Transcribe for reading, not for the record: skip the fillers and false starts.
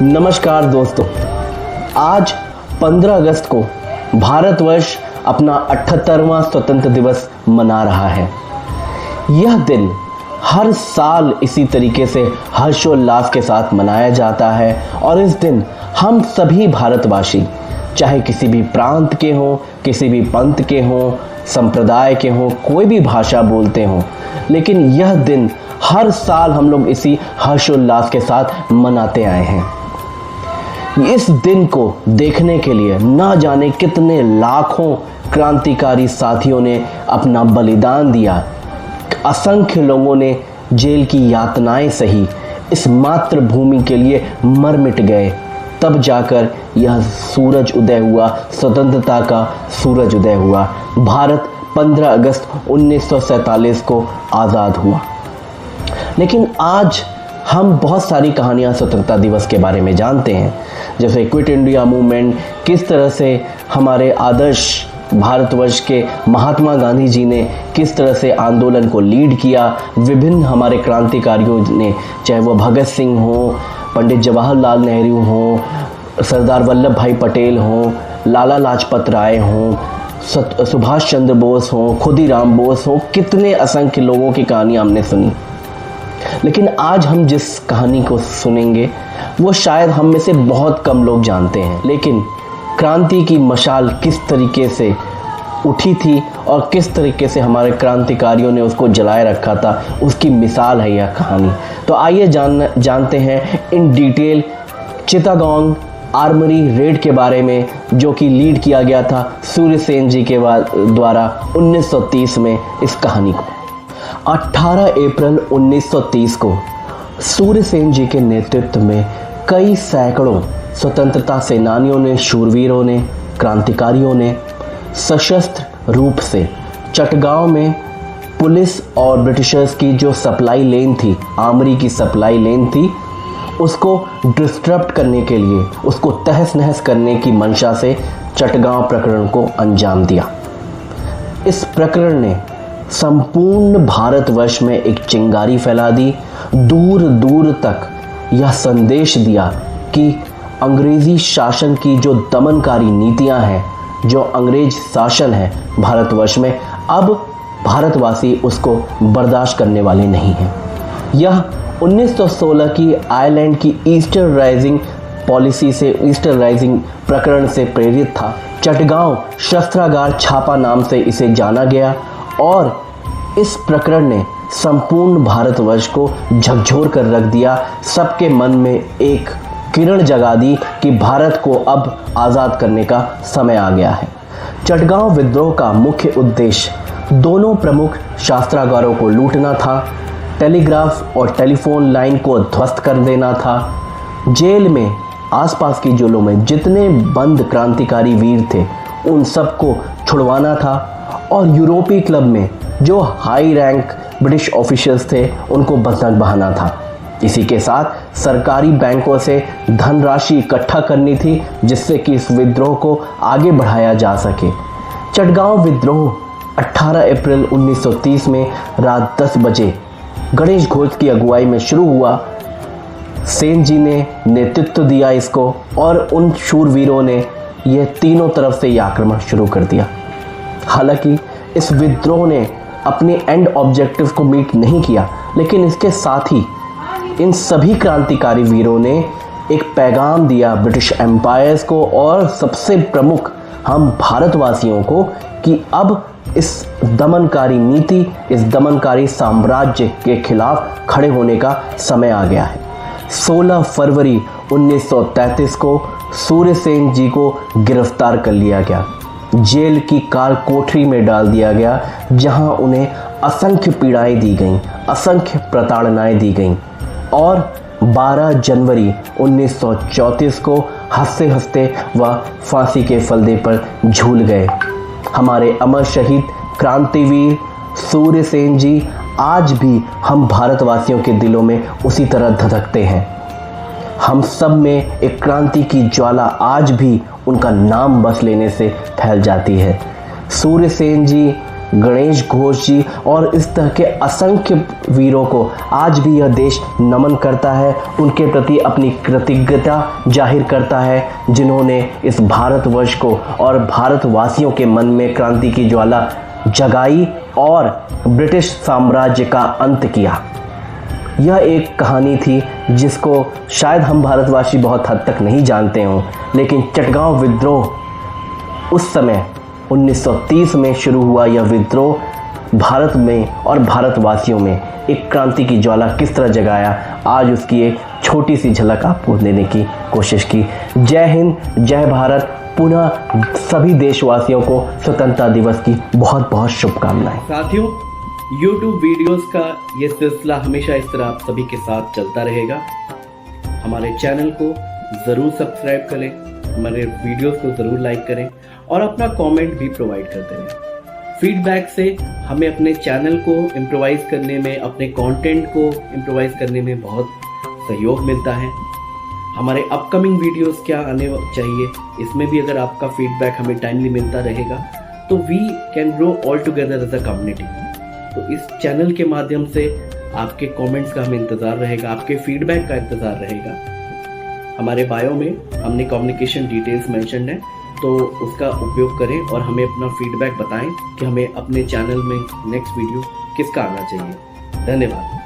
नमस्कार दोस्तों, आज 15 अगस्त को भारतवर्ष अपना 78वां स्वतंत्र दिवस मना रहा है। यह दिन हर साल इसी तरीके से हर्षोल्लास के साथ मनाया जाता है और इस दिन हम सभी भारतवासी, चाहे किसी भी प्रांत के हों, किसी भी पंथ के हों, संप्रदाय के हों, कोई भी भाषा बोलते हों, लेकिन यह दिन हर साल हम लोग इसी हर्षोल्लास के साथ मनाते आए हैं। इस दिन को देखने के लिए ना जाने कितने लाखों क्रांतिकारी साथियों ने अपना बलिदान दिया। असंख्य लोगों ने जेल की यातनाएं सही, इस मातृभूमि के लिए मर मिट गए। तब जाकर यह सूरज उदय हुआ, स्वतंत्रता का सूरज उदय हुआ। भारत 15 अगस्त 1947 को आज़ाद हुआ। लेकिन आज हम बहुत सारी कहानियां स्वतंत्रता दिवस के बारे में जानते हैं, जैसे क्विट इंडिया मूवमेंट, किस तरह से हमारे आदर्श भारतवर्ष के महात्मा गांधी जी ने किस तरह से आंदोलन को लीड किया। विभिन्न हमारे क्रांतिकारियों ने, चाहे वो भगत सिंह हो, पंडित जवाहरलाल नेहरू हो, सरदार वल्लभ भाई पटेल हो, लाला लाजपत राय हो, सुभाष चंद्र बोस हो, खुदीराम बोस हो, कितने असंख्य लोगों की कहानियां हमने सुनी। लेकिन आज हम जिस कहानी को सुनेंगे वो शायद हम में से बहुत कम लोग जानते हैं। लेकिन क्रांति की मशाल किस तरीके से उठी थी और किस तरीके से हमारे क्रांतिकारियों ने उसको जलाए रखा था, उसकी मिसाल है यह कहानी। तो आइए जानते हैं in detail Chittagong armoury raid के बारे में, जो कि लीड किया गया था सूर्य सेन जी के द्वारा 1930 में। इस कहानी को 18 अप्रैल 1930 को सूर्य सेन जी के नेतृत्व में कई सैकड़ों स्वतंत्रता सेनानियों ने, शूरवीरों ने, क्रांतिकारियों ने सशस्त्र रूप से चटगांव में पुलिस और ब्रिटिशर्स की जो सप्लाई लेन थी, आर्मरी की सप्लाई लेन थी, उसको डिस्टर्ब करने के लिए, उसको तहस नहस करने की मंशा से चटगांव प्रकरण को अंजाम दिया। इस प्रकरण ने संपूर्ण भारतवर्ष में एक चिंगारी फैला दी। दूर दूर तक यह संदेश दिया कि अंग्रेजी शासन की जो दमनकारी नीतियां हैं, जो अंग्रेज शासन है भारतवर्ष में, अब भारतवासी उसको बर्दाश्त करने वाले नहीं हैं। यह 1916 की आयरलैंड की ईस्टर राइजिंग पॉलिसी से, ईस्टर राइजिंग प्रकरण से प्रेरित था। चटगांव शस्त्रागार छापा नाम से इसे जाना गया और इस प्रकरण ने संपूर्ण भारतवर्ष को झकझोर कर रख दिया। सबके मन में एक किरण जगा दी कि भारत को अब आज़ाद करने का समय आ गया है। चटगांव विद्रोह का मुख्य उद्देश्य दोनों प्रमुख शस्त्रागारों को लूटना था, टेलीग्राफ और टेलीफोन लाइन को ध्वस्त कर देना था। जेल में, आसपास की जेलों में जितने बंद क्रांतिकारी वीर थे उन सबको छुड़वाना था और यूरोपीय क्लब में जो हाई रैंक ब्रिटिश ऑफिशियल्स थे उनको बंधक बहाना था। इसी के साथ सरकारी बैंकों से धनराशि इकट्ठा करनी थी, जिससे कि इस विद्रोह को आगे बढ़ाया जा सके। चटगांव विद्रोह 18 अप्रैल 1930 में रात 10 बजे गणेश घोष की अगुवाई में शुरू हुआ। सेन जी ने नेतृत्व दिया इसको और उन शूरवीरों ने यह तीनों तरफ से यह आक्रमण शुरू कर दिया। हालांकि इस विद्रोह ने अपने एंड ऑब्जेक्टिव को मीट नहीं किया, लेकिन इसके साथ ही इन सभी क्रांतिकारी वीरों ने एक पैगाम दिया ब्रिटिश एम्पायर्स को और सबसे प्रमुख हम भारतवासियों को कि अब इस दमनकारी नीति, इस दमनकारी साम्राज्य के खिलाफ खड़े होने का समय आ गया है। 16 फरवरी 1933 को सूर्य सेन जी को गिरफ्तार कर लिया गया, जेल की काल कोठरी में डाल दिया गया, जहां उन्हें असंख्य पीड़ाएं दी गईं, असंख्य प्रताड़नाएं दी गईं और 12 जनवरी 1934 को हंसते हंसते वह फांसी के फलदे पर झूल गए। हमारे अमर शहीद क्रांतिवीर सूर्य सेन जी आज भी हम भारतवासियों के दिलों में उसी तरह धधकते हैं। हम सब में एक क्रांति की ज्वाला आज भी उनका नाम बस लेने से फैल जाती है। सूर्य सेन जी गणेश घोष जी और इस तरह के असंख्य वीरों को आज भी यह देश नमन करता है, उनके प्रति अपनी कृतज्ञता जाहिर करता है, जिन्होंने इस भारतवर्ष को और भारतवासियों के मन में क्रांति की ज्वाला जगाई और ब्रिटिश साम्राज्य का अंत किया। यह एक कहानी थी जिसको शायद हम भारतवासी बहुत हद तक नहीं जानते हों, लेकिन चटगांव विद्रोह उस समय 1930 में शुरू हुआ यह विद्रोह भारत में और भारतवासियों में एक क्रांति की ज्वाला किस तरह जगाया, आज उसकी एक छोटी सी झलक आपको देने की कोशिश की। जय हिंद, जय भारत। पुनः सभी देशवासियों को स्वतंत्रता दिवस की बहुत बहुत शुभकामनाएं। साथियों, YouTube वीडियोस का ये सिलसिला हमेशा इस तरह आप सभी के साथ चलता रहेगा। हमारे चैनल को ज़रूर सब्सक्राइब करें, हमारे वीडियोस को ज़रूर लाइक करें और अपना कमेंट भी प्रोवाइड करते रहें। फीडबैक से हमें अपने चैनल को इम्प्रोवाइज़ करने में, अपने कंटेंट को इम्प्रोवाइज़ करने में बहुत सहयोग मिलता है। हमारे अपकमिंग वीडियोस क्या आने चाहिए, इसमें भी अगर आपका फीडबैक हमें टाइमली मिलता रहेगा तो we can grow all together as a community. तो इस चैनल के माध्यम से आपके कमेंट्स का हमें इंतज़ार रहेगा, आपके फीडबैक का इंतज़ार रहेगा। हमारे बायो में हमने कम्युनिकेशन डिटेल्स मेंशन है, तो उसका उपयोग करें और हमें अपना फीडबैक बताएं कि हमें अपने चैनल में नेक्स्ट वीडियो किसका आना चाहिए। धन्यवाद।